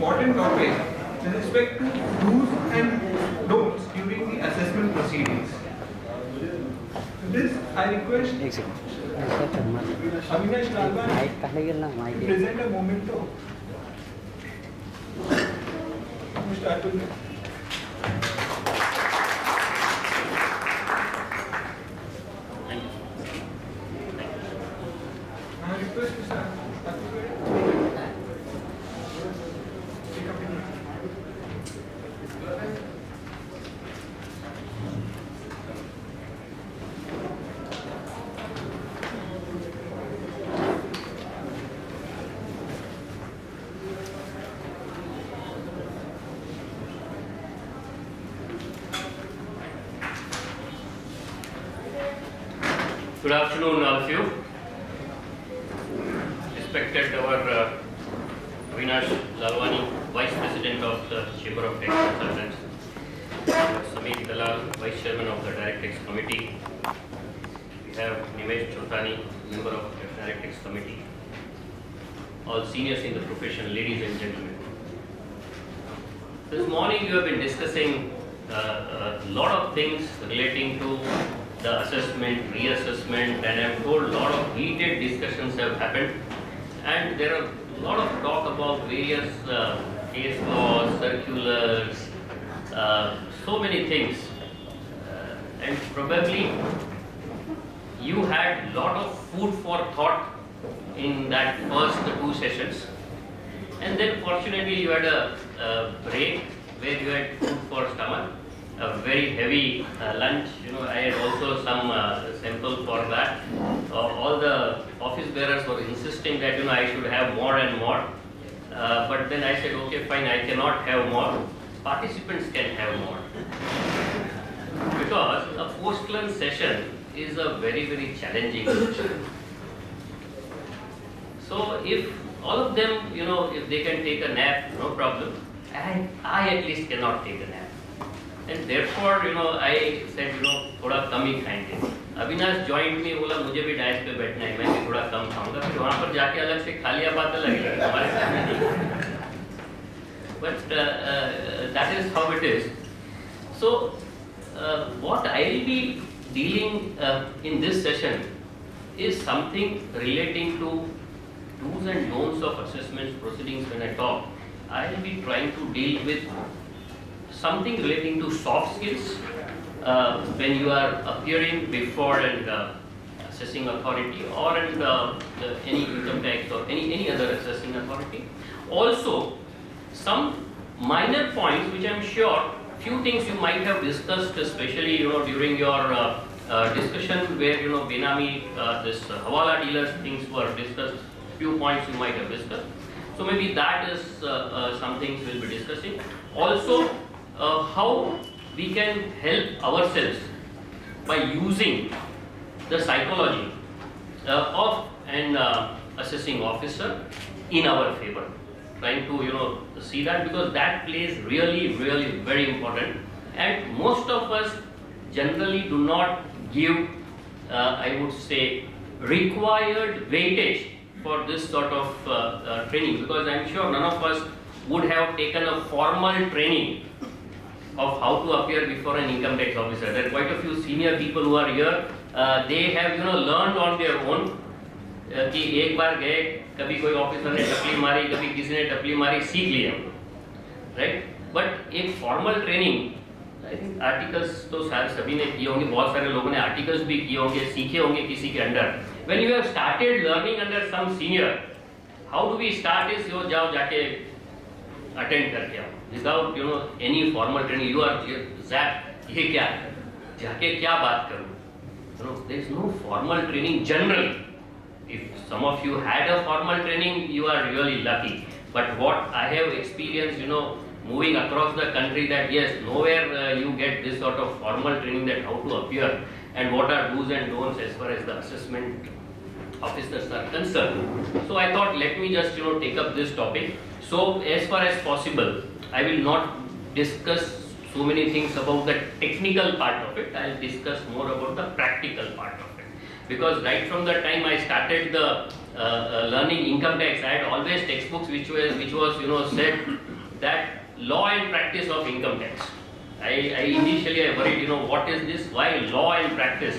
important topic with respect to do's and don'ts during the assessment proceedings. With this, I request एक second Avinash Lalwani mic कहाँ गेल ना to mic present a memento. Mr. Atul. I request Mr. Atul. Take up the Good afternoon, all of you. Respected our Avinash Lalwani, Vice President of the Chamber of Tax Consultants, Sameer Dalal, Vice Chairman of the Direct Tax Committee. We have Nimesh Chothani, Member of the Direct Tax Committee. All seniors in the profession, ladies and gentlemen. This morning you have been discussing a lot of things relating to the assessment, reassessment, and I'm told a lot of heated discussions have happened, and there are a lot of talk about various case laws, circulars, so many things, and probably you had a lot of food for thought in that first two sessions, and then fortunately you had a break where you had food for stomach. A very heavy lunch, I had also some sample for that. All the office bearers were insisting that, I should have more and more. But then I said, okay, fine, I cannot have more. Participants can have more. Because a post-lunch session is a very, very challenging session. So if all of them, if they can take a nap, no problem. And I at least cannot take a nap. And therefore, I said, थोड़ा कम ही खाएंगे. Avinash joined me, बोला मुझे भी diet पे बैठना है, मैं भी थोड़ा कम खाऊंगा. फिर वहाँ पर जाके अलग से खा लिया बात अलग है, हमारे सामने नहीं. But that is how it is. So, what I will be dealing in this session is something relating to do's and don'ts of assessments proceedings. When I talk, I will be trying to deal with something relating to soft skills when you are appearing before an assessing authority or in any income tax or any other assessing authority. Also, some minor points which I am sure few things you might have discussed, especially during your discussion where Benami, this Hawala dealers things were discussed. Few points you might have discussed. So maybe that is some things we'll be discussing. Also, how we can help ourselves by using the psychology of an assessing officer in our favor. Trying to see that, because that plays really very important, and most of us generally do not give I would say required weightage for this sort of training, because I'm sure none of us would have taken a formal training of how to appear before an income tax officer. There are quite a few senior people who are here. They have learned on their own. कि एक बार गए, कभी कोई officer ने टपली मारी, कभी किसी ने टपली मारी, सीख लिए हम, राइट. बट एक formal training, I think articles तो शायद सभी ने किए होंगे, बहुत सारे लोगों ने आर्टिकल्स भी किए होंगे, सीखे होंगे किसी के under. When you have started learning under some senior, how do we start is जाओ जाके अटेंड करके आओ without any formal training. You are that, ये क्या है, जाके क्या बात करूं. There is no formal training generally. If some of you had a formal training, you are really lucky. But what I have experienced, moving across the country, that yes, nowhere you get this sort of formal training that how to appear and what are do's and don'ts as far as the assessment officers are concerned. So I thought, let me just take up this topic. So as far as possible, I will not discuss so many things about the technical part of it. I will discuss more about the practical part of it. Because right from the time I started the learning income tax, I had always textbooks which was said that law and practice of income tax. Initially I worried, what is this? Why law and practice?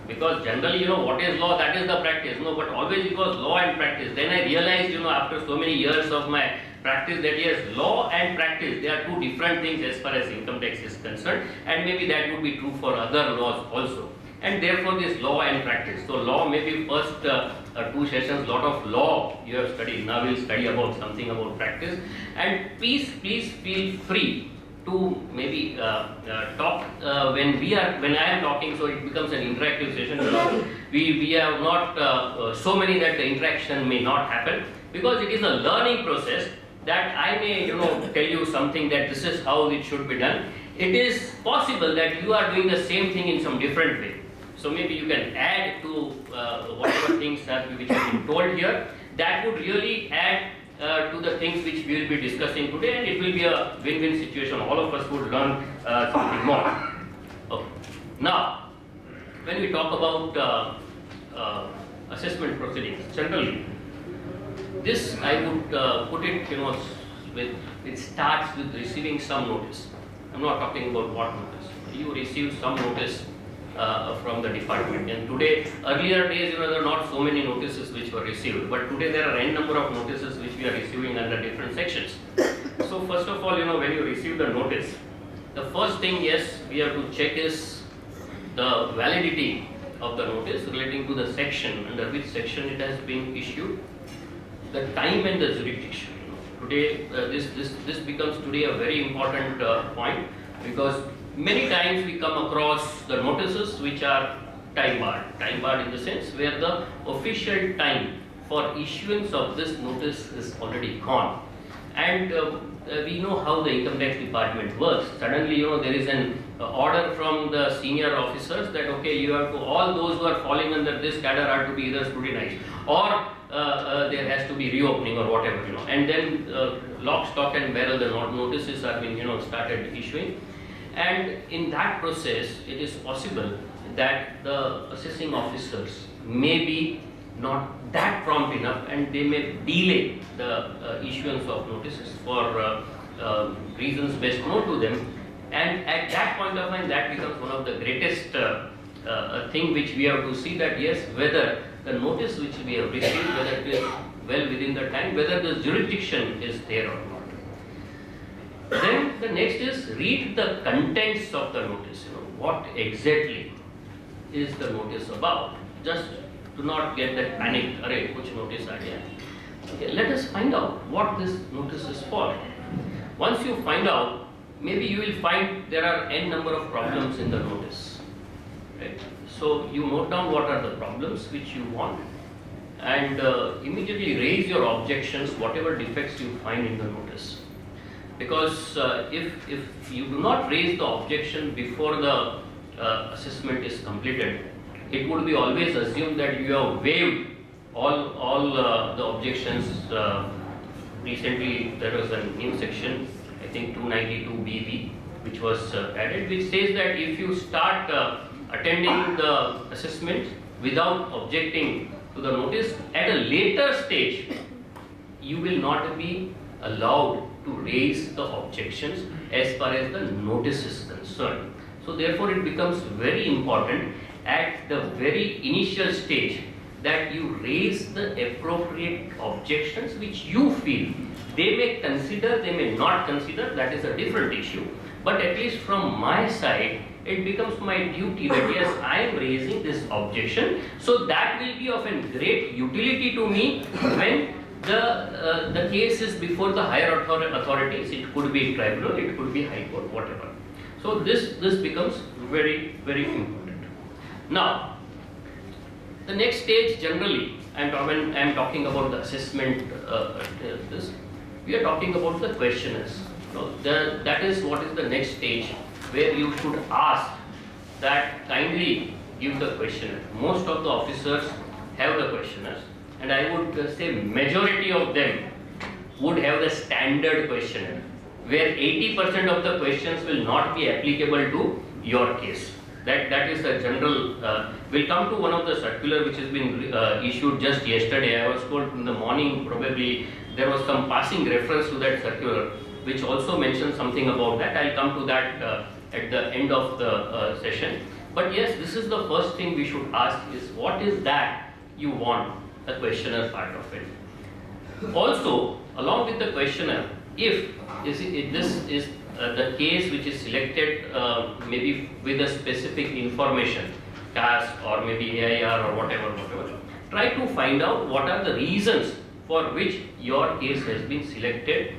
Because generally, what is law? That is the practice. No, but always it was law and practice. Then I realized, after so many years of my practice, that yes, law and practice, they are two different things as far as income tax is concerned, and maybe that would be true for other laws also. And therefore, this law and practice. So, law maybe first 2 sessions, lot of law you have studied. Now we'll study about something about practice. And please feel free to maybe talk when I am talking, so it becomes an interactive session. We have not so many that the interaction may not happen, because it is a learning process that I may tell you something that this is how it should be done. It is possible that you are doing the same thing in some different way. So maybe you can add to whatever things which have been told here. That would really add to the things which we will be discussing today, and it will be a win-win situation. All of us would learn something more. Okay. Now, when we talk about assessment proceedings, generally, this I would put it, it starts with receiving some notice. I'm not talking about what notice. You receive some notice from the department, and today, earlier days, there are not so many notices which were received, but today there are n number of notices which we are receiving under different sections. So first of all, when you receive the notice, the first thing, yes, we have to check is the validity of the notice relating to the section, under which section it has been issued, the time and the jurisdiction. Today, this becomes today a very important point, because many times we come across the notices which are time barred in the sense where the official time for issuance of this notice is already gone. And we know how the income tax department works. Suddenly, there is an order from the senior officers that, okay, you have to, all those who are falling under this cadre are to be either scrutinized, or there has to be reopening or whatever, and then lock, stock and barrel, the notices are being, started issuing. And in that process, it is possible that the assessing officers may be not that prompt enough, and they may delay the issuance of notices for reasons best known to them. And at that point of time, that becomes one of the greatest thing which we have to see, that yes, whether the notice which we have received, whether it is well within the time, whether the jurisdiction is there or not. Then the next is read the contents of the notice. What exactly is the notice about? Just do not get that panic. Array, which notice are there? Okay, let us find out what this notice is for. Once you find out, maybe you will find there are n number of problems in the notice. Right? So you note down what are the problems which you want, and immediately raise your objections, whatever defects you find in the notice. Because if you do not raise the objection before the assessment is completed, it would be always assumed that you have waived all the objections. Recently there was a new section, I think 292BB, which was added, which says that if you start attending the assessment without objecting to the notice, at a later stage, you will not be allowed to raise the objections as far as the notice is concerned. So therefore, it becomes very important at the very initial stage that you raise the appropriate objections which you feel they may consider, they may not consider, that is a different issue. But at least from my side, it becomes my duty that yes, I am raising this objection, so that will be of a great utility to me when the case is before the higher authorities. It could be tribunal, it could be high court, whatever. So this becomes very, very important. Now, the next stage generally, when I am talking about the assessment, we are talking about the questionnaires. That is what is the next stage where you should ask that kindly give the questionnaire. Most of the officers have the questionnaires, and I would say majority of them would have the standard questionnaire, where 80% of the questions will not be applicable to your case. That is a general. We'll come to one of the circular which has been issued just yesterday. I was told in the morning probably there was some passing reference to that circular, which also mentioned something about that. I'll come to that at the end of the session. But yes, this is the first thing we should ask is what is that you want, the questionnaire part of it. Also, along with the questionnaire, if this is the case which is selected maybe with a specific information, caste or maybe AIR or whatever, try to find out what are the reasons for which your case has been selected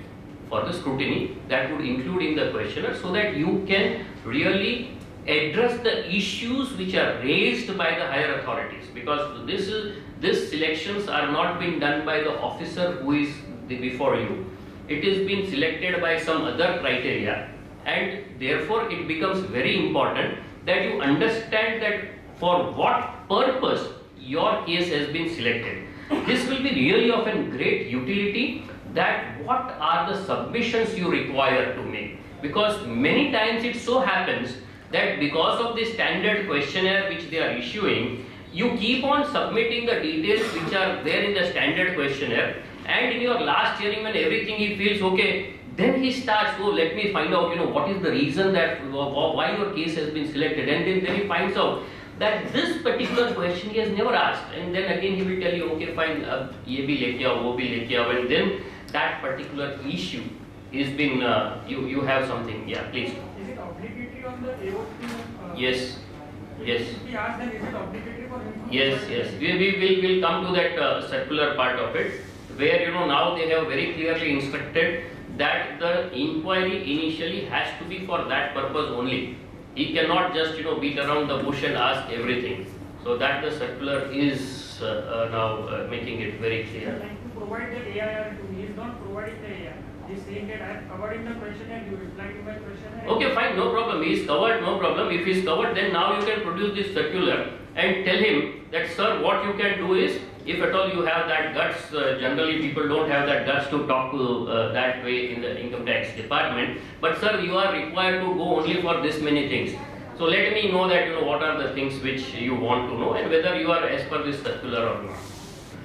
for the scrutiny. That would include in the questionnaire so that you can really address the issues which are raised by the higher authorities, because this selections are not being done by the officer who is before you. It is being selected by some other criteria, and therefore it becomes very important that you understand that for what purpose your case has been selected. This will be really of a great utility, that what are the submissions you require to make, because many times it so happens that because of the standard questionnaire which they are issuing, you keep on submitting the details which are there in the standard questionnaire, and in your last hearing when everything he feels okay, then he starts, oh, let me find out, what is the reason that why your case has been selected, and then he finds out that this particular question he has never asked, and then again he will tell you, okay, fine, ye bhi leke aao, wo bhi leke aao, and then that particular issue is been, you have something, yeah, please. Is it obligatory on the AO to? Yes. Yes. If we ask, then is it obligatory for him? Yes. We will come to that circular part of it, where now they have very clearly instructed that the inquiry initially has to be for that purpose only. He cannot just beat around the bush and ask everything. So that the circular is now making it very clear. Like to provide the AIR to me, he is not providing the AIR. He is saying that I have covered in the questionnaire, you reply to my questionnaire. Okay, fine, no problem. He is covered, no problem. If he is covered, then now you can produce this circular and tell him that, sir, what you can do is, if at all you have that guts, generally people don't have that guts to talk to that way in the income tax department. But sir, you are required to go only for this many things. So let me know that what are the things which you want to know and whether you are as per this circular or not.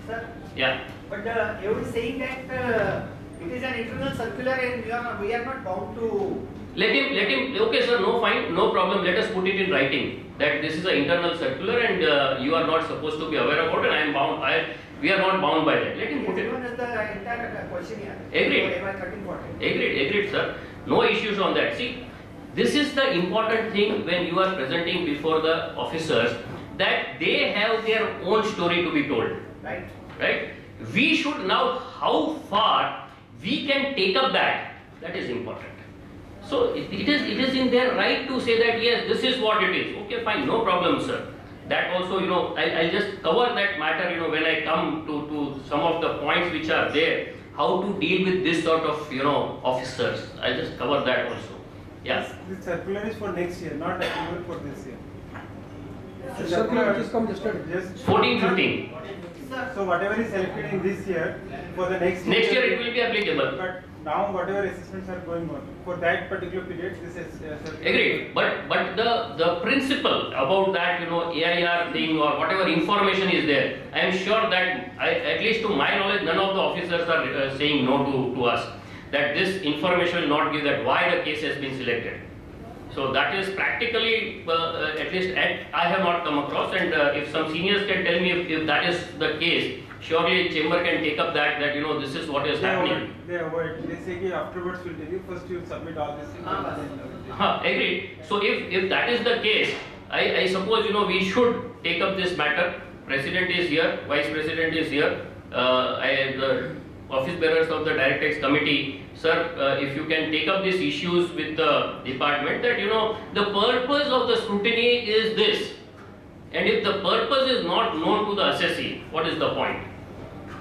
Sir, Yeah. but you are saying that it is an internal circular and we are not bound to. Let him, okay sir, no fine, no problem, let us put it in writing that this is an internal circular and you are not supposed to be aware about it, and I am bound, we are not bound by that. Let him put it. Given us the entire questionnaire. Agreed. Agreed. Agreed sir, no issues on that. See, this is the important thing when you are presenting before the officers, that they have their own story to be told. Right? We should now, how far we can take up that is important. So it is in their right to say that yes, this is what it is. Okay, fine, no problem, sir. That also, I'll just cover that matter, when I come to some of the points which are there, how to deal with this sort of, officers. I'll just cover that also. Yeah. This circular is for next year, not applicable for this year. The circular which has come yesterday. Just 14-15. so whatever is selected in this year, for the next year. Next year it will be applicable. But now whatever assessments are going on, for that particular period, this is circular. Agreed. But the principle about that, AIR thing or whatever information is there, I am sure that at least to my knowledge, none of the officers are saying no to us. That this information will not give that why the case has been selected. So that is practically, at least I have not come across, and if some seniors can tell me if that is the case, surely chamber can take up that this is what is happening. They avoid. They say कि afterwards we'll tell you. First you submit all this thing. Agreed. So if that is the case, I suppose we should take up this matter. President is here, Vice President is here. The office bearers of the Direct Tax Committee, sir, if you can take up these issues with the department, that the purpose of the scrutiny is this, and if the purpose is not known to the assessee, what is the point?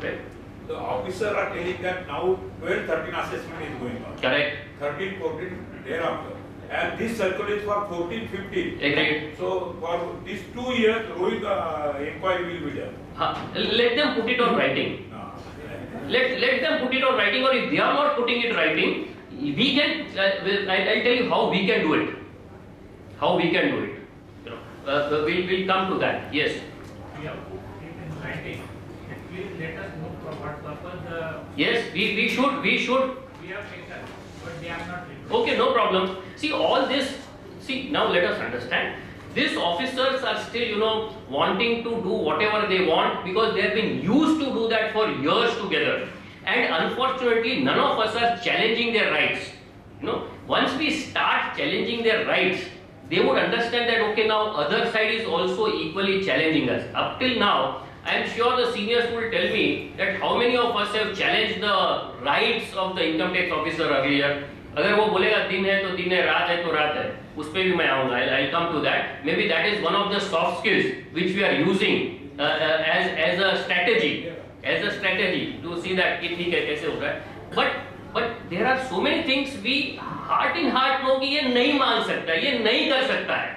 Right? The officer are telling that now 12-13 assessment is going on. Correct. 13-14 thereafter. And this circle is for 14-15. Agreed. So for these 2 years, Rohit inquiry will be done. Let them put it on writing. Let them put it on writing, or if they are not putting it writing, we can. I'll tell you how we can do it. How we can do it. we'll come to that. Yes. We have put it in writing. Please let us know for what purpose Yes, we should. we have taken, but they have not written. Okay, no problem. See, all this, see, now let us understand. These officers are still, wanting to do whatever they want because they have been used to do that for years together. And unfortunately, none of us are challenging their rights. Once we start challenging their rights, they would understand that, okay, now other side is also equally challenging us. Up till now, I am sure the seniors will tell me that how many of us have challenged the rights of the income tax officer earlier. अगर वो बोलेगा दिन है तो दिन है, रात है तो रात है, उस पे भी मैं आऊँगा. I'll come to that. Maybe that is one of the soft skills which we are using as a strategy to see that कि ठीक है कैसे हो रहा है. But there are so many things we heart in heart know कि ये नहीं मान सकता, ये नहीं कर सकता है.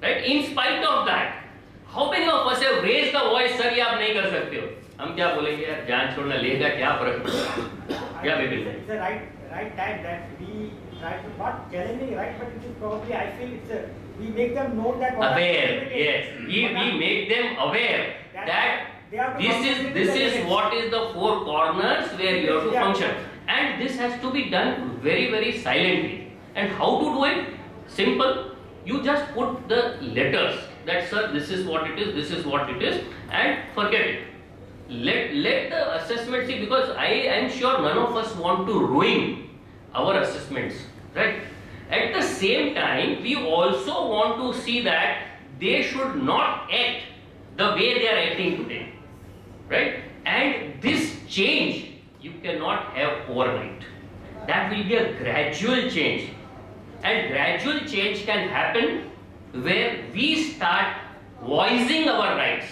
Right? In spite of that, how many of us have raised the voice, sir ये आप नहीं कर सकते हो. हम क्या बोलेंगे यार, जान छोड़ना लेगा क्या फर्क पड़ेगा. क्या बिल्कुल It's the right time that we try to not challenging right, but it is probably I feel it's we make them know that aware. Yes, we make them aware that this is what is the four corners where you have to function, and this has to be done very, very silently. And how to do it? Simple. You just put the letters that, sir, this is what it is, this is what it is, and forget it. Let the assessment see, because I am sure none of us want to ruin our assessments, right? At the same time, we also want to see that they should not act the way they are acting today, right? And this change you cannot have overnight. That will be a gradual change, and gradual change can happen where we start voicing our rights,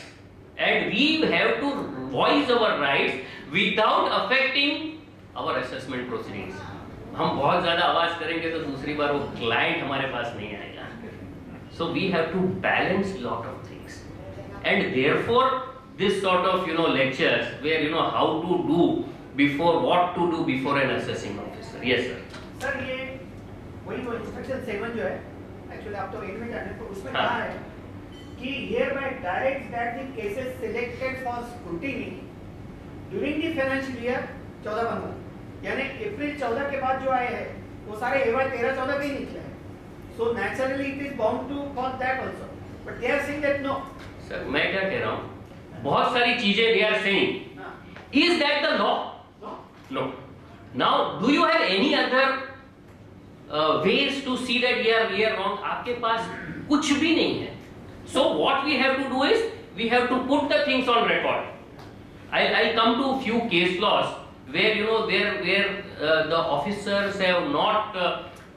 and we have to voice our rights without affecting our assessment proceedings. हम बहुत ज़्यादा आवाज़ करेंगे तो दूसरी बार वो client हमारे पास नहीं आएगा. So we have to balance lot of things, and therefore this sort of lectures where how to do before, what to do before an assessing officer. Yes sir. Sir ये वही वो इंस्ट्रक्शन 7 जो है actually आप तो 8 में जाने तो उसमें कहा है कि hereby directs that the cases selected for scrutiny during the financial year 14-15, यानी अप्रैल 14 के बाद जो आए हैं वो सारे AY 13-14 के ही निकले हैं. So naturally it is bound to call that also, but they are saying that no. Sir मैं क्या कह रहा हूँ, बहुत सारी चीजें they are saying. Is that the law? No. No. Now do you have any other ways to see that we are wrong? आपके पास कुछ भी नहीं है. So what we have to do is we have to put the things on record. I'll come to a few case laws where where the officers have not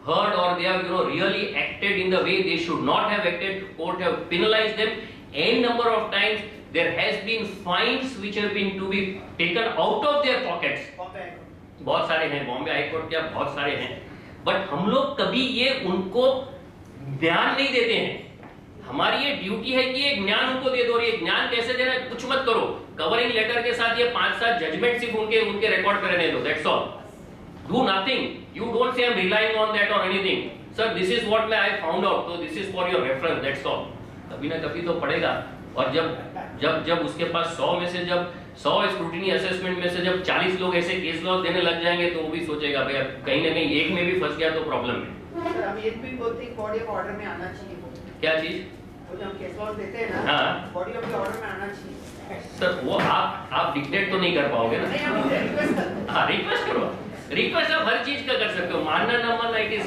heard, or they have really acted in the way they should not have acted. Court have penalized them. N number of times there has been fines which have been to be taken out of their pockets. बहुत सारे हैं, Bombay high court के बहुत सारे हैं, but हम लोग कभी ये उनको ध्यान नहीं देते हैं. हमारी ये ड्यूटी है कि ये ज्ञान उनको दे दो, और ये ज्ञान कैसे देना है कुछ मत करो. कवरिंग लेटर के साथ ये 5-7 जजमेंट सिर्फ उनके रिकॉर्ड पे रहने दो. That's all. Do nothing. You don't say I am relying on that और anything. Sir this is what I found out, तो this is for your reference. That's all. कभी ना कभी तो पड़ेगा. और जब उसके पास 100 में से जब 100 स्क्रूटिनी असेसमेंट में से जब 40 लोग ऐसे केस लॉस देने लग जाएंगे तो वो भी सोचेगा भाई कहीं ना कहीं एक में भी फंस गया तो प्रॉब्लम है. सर हम ये भी बोलते हैं बॉडी ऑफ ऑर्डर में आना चाहिए. क्या चीज? वो जो हम केस लॉस देते हैं ना, हाँ. बॉडी ऑफ द ऑर्डर में आना चाहिए. सर वो आप डिक्टेट तो नहीं कर पाओगे ना. नहीं हम रिक्वेस्ट करते हैं. हाँ रिक्वेस्ट करो. रिक्वेस्ट आप हर चीज का कर सकते हो, मानना ना मानना इट इज.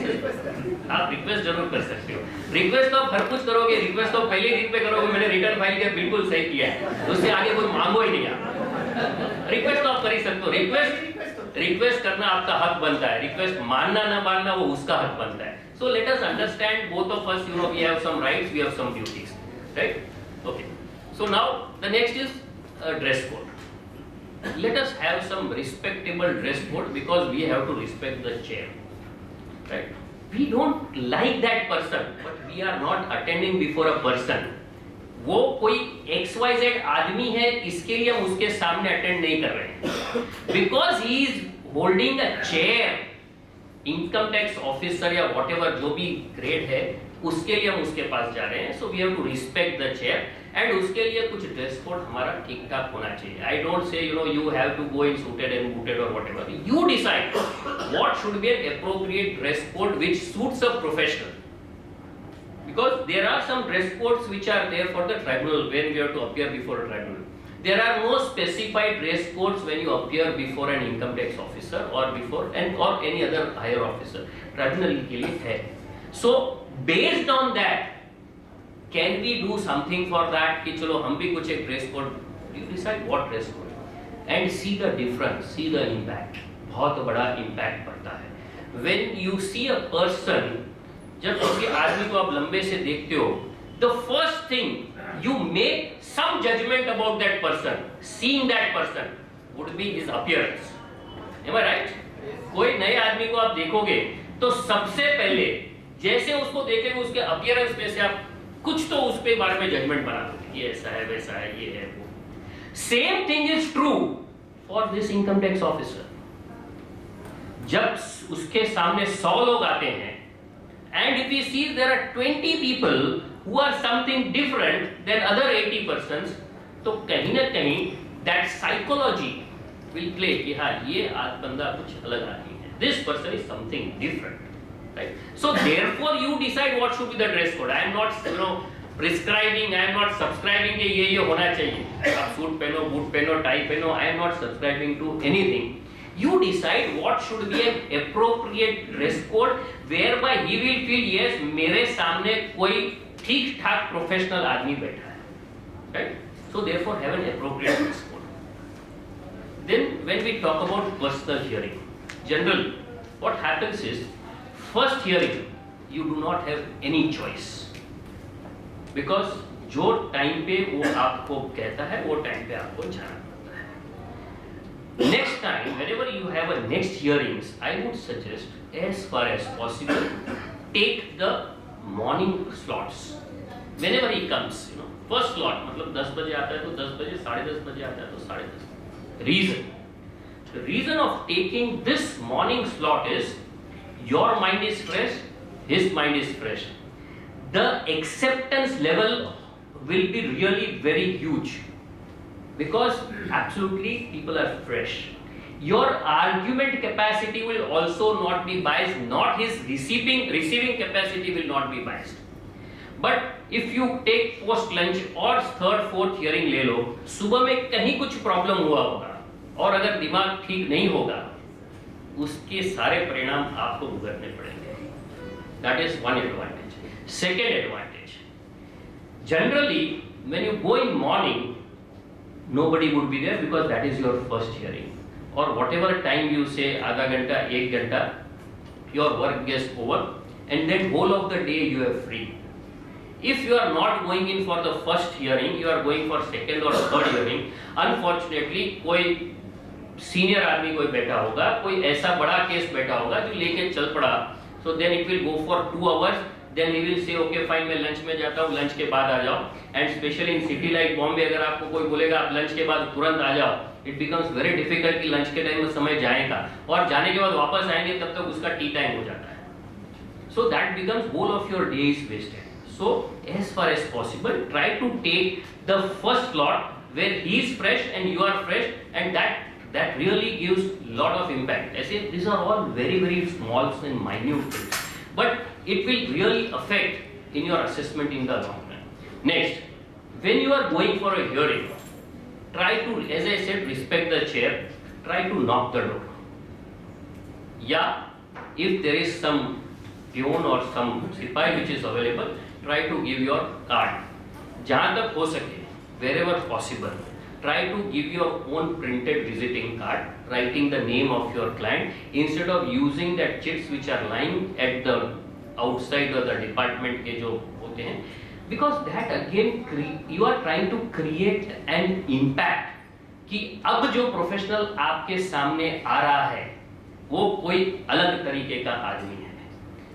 आप रिक्वेस्ट जरूर कर सकते हो. रिक्वेस्ट तो आप हर कुछ करोगे. रिक्वेस्ट तो पहले दिन पे करोगे मैंने रिटर्न फाइल किया बिल्कुल सही किया है, उससे आगे कोई मांगो ही नहीं. आप रिक्वेस्ट तो आप कर ही सकते हो. रिक्वेस्ट करना आपका हक बनता है. रिक्वेस्ट मानना ना मानना वो उसका हक बनता है. So let us understand, both of us, we have some rights, we have some duties, right? Okay. So now the next is dress code. Let us have some respectable dress code because we have to respect the chair, right? We don't like that person, but we are not attending before a person. वो कोई XYZ आदमी है, इसके लिए हम उसके सामने attend नहीं कर रहे हैं. Because he is holding a chair, income tax officer या व्हाटएवर जो भी ग्रेड है, उसके लिए हम उसके पास जा रहे हैं. So we have to respect the chair and उसके लिए कुछ ड्रेस कोड हमारा ठीक ठाक होना चाहिए. I don't say you have to go in suited and booted or whatever. You decide what should be an appropriate dress code which suits a professional. Because there are some dress codes which are there for the tribunal when we have to appear before a tribunal. There are no specified dress codes when you appear before an income tax officer or or any other higher officer. Tribunal के लिए है. So based on that, can we do something for that? कि चलो हम भी कुछ एक dress code. You decide what dress code and see the difference, see the impact. बहुत बड़ा impact पड़ता है. When you see a person, जब किसी आदमी को आप लंबे से देखते हो, the first thing you make some judgment about that person, seeing that person would be his appearance. Am I right? कोई नए आदमी को आप देखोगे तो सबसे पहले जैसे उसको देखेंगे उसके अपीयरेंस में से आप कुछ तो उसके बारे में जजमेंट बना दोगे, ये ऐसा है वैसा है ये है वो. Same thing is true for this income tax officer. जब उसके सामने 100 लोग आते हैं and if he sees there are 20 people who are something different than other 80 persons, तो कहीं ना कहीं that psychology will play कि हाँ ये बंदा कुछ अलग आदमी है. This person is something different, right? So therefore you decide what should be the dress code. I am not prescribing, I am not subscribing कि ये होना चाहिए. आप सूट पहनो, बूट पहनो, टाई पहनो. I am not subscribing to anything. You decide what should be an appropriate dress code whereby he will feel yes मेरे सामने कोई ठीक ठाक प्रोफेशनल आदमी बैठा है, right? So therefore have an appropriate dress code. Then when we talk about personal hearing, generally what happens is first hearing you do not have any choice because जो time पे वो आपको कहता है वो टाइम पे आपको जाना. Next time, whenever you have a next hearings, I would suggest, as far as possible, take the morning slots. Whenever he comes, first slot, मतलब 10 बजे आता है तो 10 बजे, 10:30 बजे आता है तो 10:30. Reason. The reason of taking this morning slot is, your mind is fresh, his mind is fresh. The acceptance level will be really very huge. Because absolutely people are fresh. Your argument capacity will also not be biased, not his receiving capacity will not be biased. But if you take post lunch or third fourth hearing ले लो, सुबह में कहीं कुछ problem हुआ होगा और अगर दिमाग ठीक नहीं होगा उसके सारे परिणाम आपको भुगतने पड़ेंगे. That is one advantage. Second advantage, generally when you go in morning, nobody would be there because that is your first hearing. Or whatever time you say, आधा घंटा, 1 घंटा, your work gets over, and then whole of the day you are free. If you are not going in for the first hearing, you are going for second or third hearing. Unfortunately, कोई senior आदमी कोई बैठा होगा, कोई ऐसा बड़ा case बैठा होगा जो लेके चल पड़ा. So then it will go for 2 hours. Then he will say, okay fine, मैं लंच में जाता हूँ, लंच के बाद आ जाओ. And especially in city like Bombay, अगर आपको कोई बोलेगा आप लंच के बाद तुरंत आ जाओ, it becomes very difficult कि लंच के टाइम में समय जाएगा और जाने के बाद वापस आएंगे तब तक उसका टी टाइम हो जाता है. So that becomes whole of your day is wasted. So as far as possible, try to take the first slot where he is fresh and you are fresh, and that really gives lot of impact. I say these are all very very small and minute things, but it will really affect in your assessment in the long run. Next, when you are going for a hearing, try to, as I said, respect the chair. Try to knock the door. Yeah, if there is some peon or some sipai which is available, try to give your card. जहाँ तक हो सके, wherever possible, try to give your own printed visiting card, writing the name of your client instead of using that chits which are lying at the outside of the department के जो होते हैं, because that again you are trying to create an impact कि अब जो professional आपके सामने आ रहा है वो कोई अलग तरीके का आदमी है.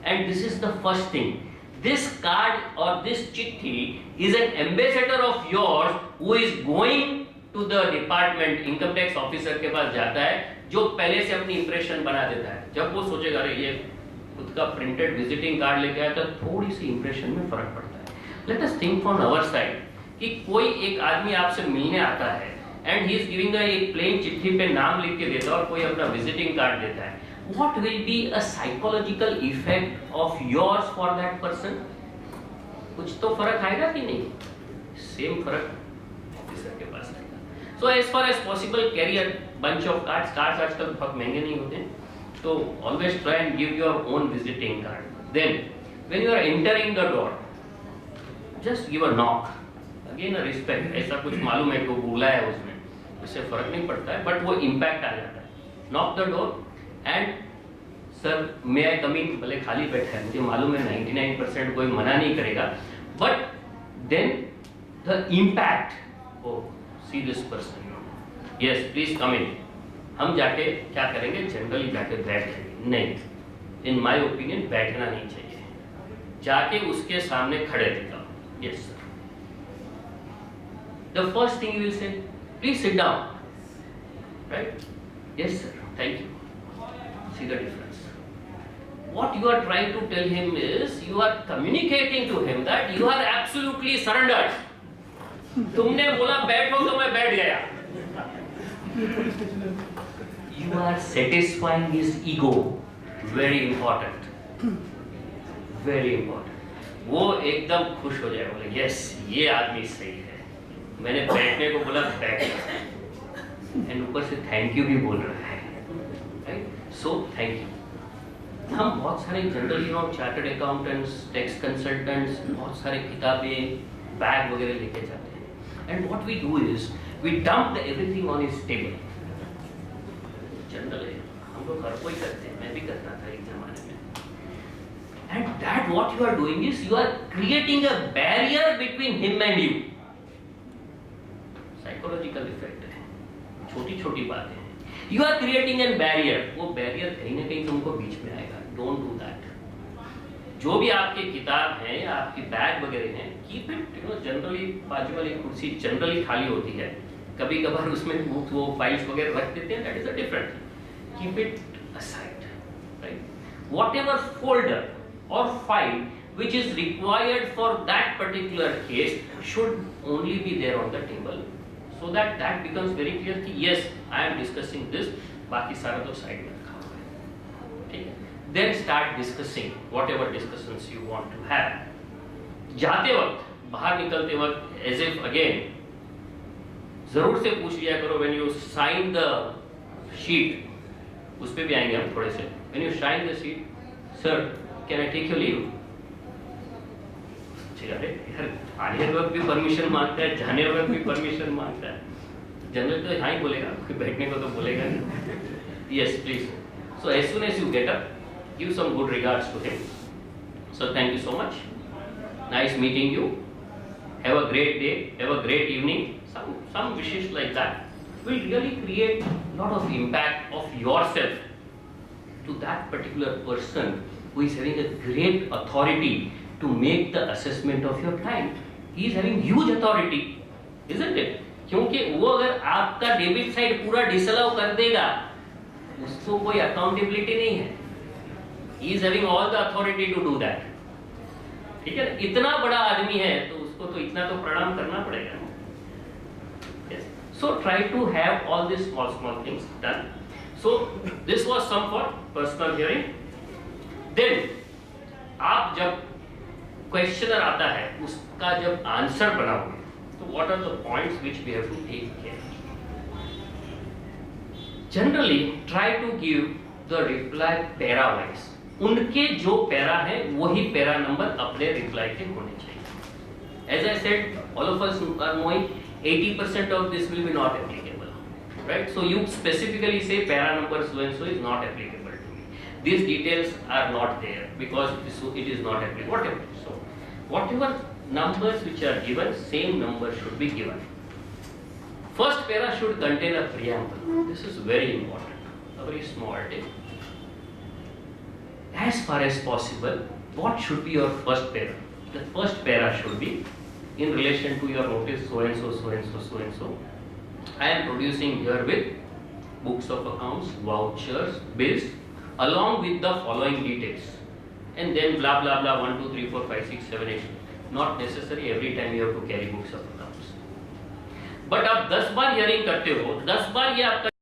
And this is the first thing. This card or this chitti is an ambassador of yours who is going to the department, income tax officer के पास जाता है, जो पहले से अपनी impression बना देता है. जब वो सोचेगा अरे ये खुद का प्रिंटेड विजिटिंग कार्ड लेके आया तो थोड़ी सी इंप्रेशन में फर्क पड़ता है. Let us think from our side कि कोई एक आदमी आपसे मिलने आता है एंड ही इज गिविंग एक प्लेन चिट्ठी पे नाम लिख के देता है और कोई अपना विजिटिंग कार्ड देता है. What will be a psychological effect of yours for that person? कुछ तो फर्क आएगा कि नहीं? सेम फर्क ऑफिसर के पास आएगा. So as far as possible, carry a bunch of cards. Cards आजकल बहुत महंगे नहीं होते हैं, तो always try and give your own visiting card. Then, when you are entering the door, just give a knock. Again a respect. ऐसा कुछ मालूम है कि वो बोला है उसमें, उससे फर्क नहीं पड़ता है, but वो impact आ जाता है. Knock the door. And sir may I come in, भले खाली बैठा है, मुझे मालूम है 99% कोई मना नहीं करेगा, but then the impact, oh see this person, yes please come in. हम जाके क्या करेंगे, जनरली जाके बैठ जाएंगे. नहीं, इन माय ओपिनियन बैठना नहीं चाहिए, जाके उसके सामने खड़े रहता. Yes sir, the first thing you will say, please sit down, right. Yes sir, thank you. See the difference. What you are trying to tell him is, you are communicating to him that you are absolutely surrendered. तुमने बोला बैठो तो मैं बैठ गया. You are satisfying his ego. Very important. Very important. वो एकदम खुश हो जाए, बोले यस ये आदमी सही है, मैंने बैठने को बोला बैठ गया, एंड ऊपर से थैंक यू भी बोल रहा है. So thank you. हम बहुत सारे general chartered accountants, tax consultants, बहुत सारे किताबें, बैग वगैरह लेके जाते हैं, and what we do is we dump everything on his table. General है, हम लोग हर कोई करते हैं, मैं भी करता था एक जमाने में. And that what you are doing is you are creating a barrier between him and you. Psychological effect है, छोटी छोटी बातें. You are creating a barrier. वो बैरियर कहीं ना कहीं तुमको बीच में आएगा. Don't do that. जो भी आपके किताब हैं या आपकी बैग वगैरह हैं, keep it, जनरली बाजू वाली कुर्सी जनरली खाली होती है, कभी कभार उसमें बुक्स वो फाइल्स वगैरह रख देते हैं, that is a different thing. Keep it aside, right? Whatever folder or file which is required for that particular case should only be there on the table. So that becomes very clear कि yes, I am discussing this, बाकी सारा तो side में रखा हुआ है, ठीक है. Then start discussing whatever discussions you want to have. जाते वक्त, बाहर निकलते वक्त, as if again, जरूर से पूछ लिया करो when you sign the sheet, उस पे भी आएंगे हम थोड़े से. When you sign the sheet, sir, can I take your leave? अरे यार, आने वक्त भी परमिशन मांगता है, जाने वक्त भी परमिशन मांगता है. जनरल तो हाँ ही बोलेगा, बैठने को तो बोलेगा नहीं. Yes please. So as soon as you get up, give some good regards to him. So thank you so much, nice meeting you, have a great day, have a great evening. some wishes like that will really create lot of impact of yourself to that particular person who is having a great authority to make the assessment of your client. He is having huge authority, isn't it? क्योंकि वो अगर आपका debit side पूरा disallow कर देगा, उसको कोई accountability नहीं है. He is having all the authority to do that. ठीक है, इतना बड़ा आदमी है तो उसको तो इतना तो प्रणाम करना पड़ेगा. Yes. So try to have all these small things done. So this was some for personal hearing. Then आप जब क्वेश्चनर आता है, उसका जब आंसर बनाओगे, तो what are the points which we have to take care. Generally try to give the reply para wise. उनके जो पैरा है वही पैरा नंबर अपने रिप्लाई के होने चाहिए. As I said, all of us are knowing 80% of this will be not applicable, right? So you specifically say para number so and so is not applicable to me. These details are not there because it is not applicable. Whatever. So whatever numbers which are given, same number should be given. First para should contain a preamble. This is very important. A very small tip. As far as possible, what should be your first para? The first para should be in relation to your notice so and so, so and so, so and so. I am producing here with books of accounts, vouchers, bills, along with the following details. and then blah blah blah 1 2 3 4 5 6 7 8. Not necessary every time you have to carry books of accounts. But आप 10 बार hearing करते हो, 10 बार ये आपका